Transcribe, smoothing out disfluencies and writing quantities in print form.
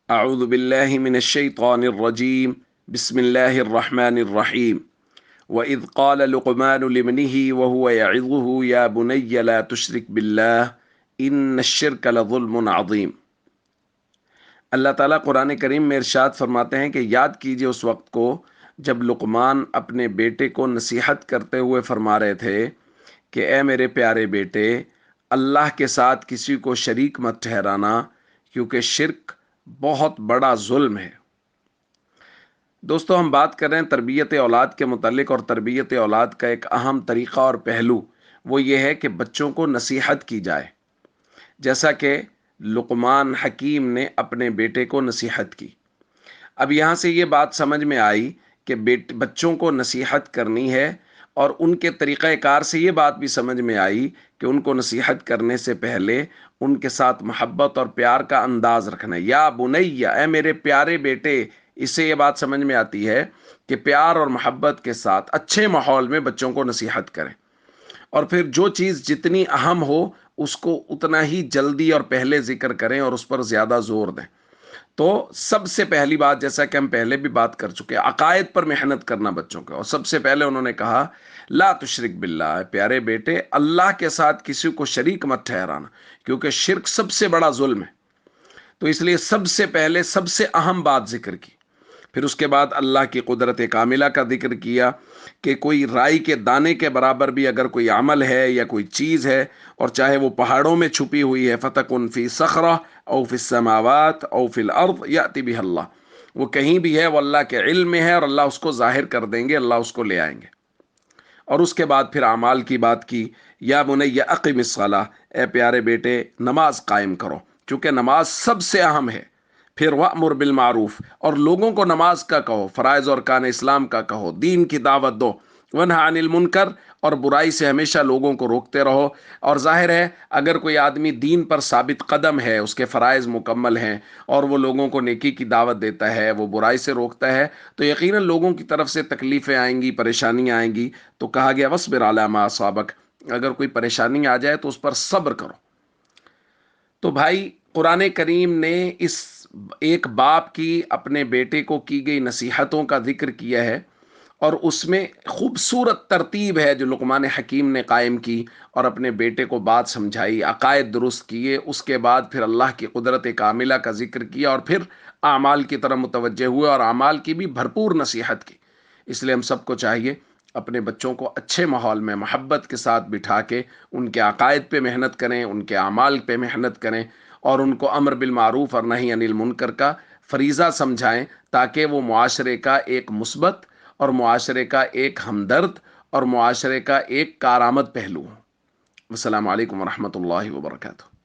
اعوذ باللہ من الشیطان الرجیم بسم اللہ الرحمن الرحیم وَإِذْ قَالَ لُقْمَانُ لِابْنِهِ وَهُوَ يَعِظُهُ يَا بُنَيَّ لَا تُشْرِكْ بِاللَّهِ إِنَّ الشِّرْكَ لَظُلْمٌ عَظِيمٌ۔ اللہ تعالیٰ قرآن کریم میں ارشاد فرماتے ہیں کہ یاد کیجئے اس وقت کو جب لقمان اپنے بیٹے کو نصیحت کرتے ہوئے فرما رہے تھے کہ اے میرے پیارے بیٹے، اللہ کے ساتھ کسی کو شریک مت ٹھہرانا، کیونکہ شرک بہت بڑا ظلم ہے۔ دوستو، ہم بات کر رہے ہیں تربیت اولاد کے متعلق، اور تربیت اولاد کا ایک اہم طریقہ اور پہلو وہ یہ ہے کہ بچوں کو نصیحت کی جائے، جیسا کہ لقمان حکیم نے اپنے بیٹے کو نصیحت کی۔ اب یہاں سے یہ بات سمجھ میں آئی کہ بچوں کو نصیحت کرنی ہے، اور ان کے طریقہ کار سے یہ بات بھی سمجھ میں آئی کہ ان کو نصیحت کرنے سے پہلے ان کے ساتھ محبت اور پیار کا انداز رکھنا ہے۔ یا بنیا، اے میرے پیارے بیٹے، اس سے یہ بات سمجھ میں آتی ہے کہ پیار اور محبت کے ساتھ اچھے ماحول میں بچوں کو نصیحت کریں، اور پھر جو چیز جتنی اہم ہو اس کو اتنا ہی جلدی اور پہلے ذکر کریں اور اس پر زیادہ زور دیں۔ تو سب سے پہلی بات، جیسا کہ ہم پہلے بھی بات کر چکے، عقائد پر محنت کرنا بچوں کا، اور سب سے پہلے انہوں نے کہا لا تشرک باللہ، پیارے بیٹے اللہ کے ساتھ کسی کو شریک مت ٹھہرانا، کیونکہ شرک سب سے بڑا ظلم ہے۔ تو اس لیے سب سے پہلے سب سے اہم بات ذکر کی۔ پھر اس کے بعد اللہ کی قدرت کاملہ کا ذکر کیا کہ کوئی رائی کے دانے کے برابر بھی اگر کوئی عمل ہے یا کوئی چیز ہے، اور چاہے وہ پہاڑوں میں چھپی ہوئی ہے، فَتَكُنْ فِي صَخْرَةٍ أَوْ فِي السَّمَاوَاتِ أَوْ فِي الْأَرْضِ يَأْتِ بِهَا اللَّهُ، وہ کہیں بھی ہے وہ اللہ کے علم میں ہے، اور اللہ اس کو ظاہر کر دیں گے، اللہ اس کو لے آئیں گے۔ اور اس کے بعد پھر اعمال کی بات کی، یا بنی اقم الصلاۃ، اے پیارے بیٹے نماز قائم کرو، چونکہ نماز سب سے اہم ہے۔ پھر وامر بالمعروف، اور لوگوں کو نماز کا کہو، فرائض اور ارکان اسلام کا کہو، دین کی دعوت دو، ونہی عن المنکر، اور برائی سے ہمیشہ لوگوں کو روکتے رہو۔ اور ظاہر ہے اگر کوئی آدمی دین پر ثابت قدم ہے، اس کے فرائض مکمل ہیں، اور وہ لوگوں کو نیکی کی دعوت دیتا ہے، وہ برائی سے روکتا ہے، تو یقیناً لوگوں کی طرف سے تکلیفیں آئیں گی، پریشانیاں آئیں گی۔ تو کہا گیا وَاصْبِرْ عَلَىٰ مَا أَصَابَكَ، اگر کوئی پریشانی آ جائے تو اس پر صبر کرو۔ تو بھائی، قرآن کریم نے اس ایک باپ کی اپنے بیٹے کو کی گئی نصیحتوں کا ذکر کیا ہے، اور اس میں خوبصورت ترتیب ہے جو لقمان حکیم نے قائم کی، اور اپنے بیٹے کو بات سمجھائی، عقائد درست کیے، اس کے بعد پھر اللہ کی قدرت کاملہ کا ذکر کیا، اور پھر اعمال کی طرف متوجہ ہوئے اور اعمال کی بھی بھرپور نصیحت کی۔ اس لیے ہم سب کو چاہیے اپنے بچوں کو اچھے ماحول میں محبت کے ساتھ بٹھا کے ان کے عقائد پہ محنت کریں، ان کے اعمال پہ محنت کریں، اور ان کو امر بالمعروف اور نہی عن المنکر کا فریضہ سمجھائیں، تاکہ وہ معاشرے کا ایک مثبت، اور معاشرے کا ایک ہمدرد، اور معاشرے کا ایک کارآمد پہلو ہو۔ السلام علیکم ورحمۃ اللہ وبرکاتہ۔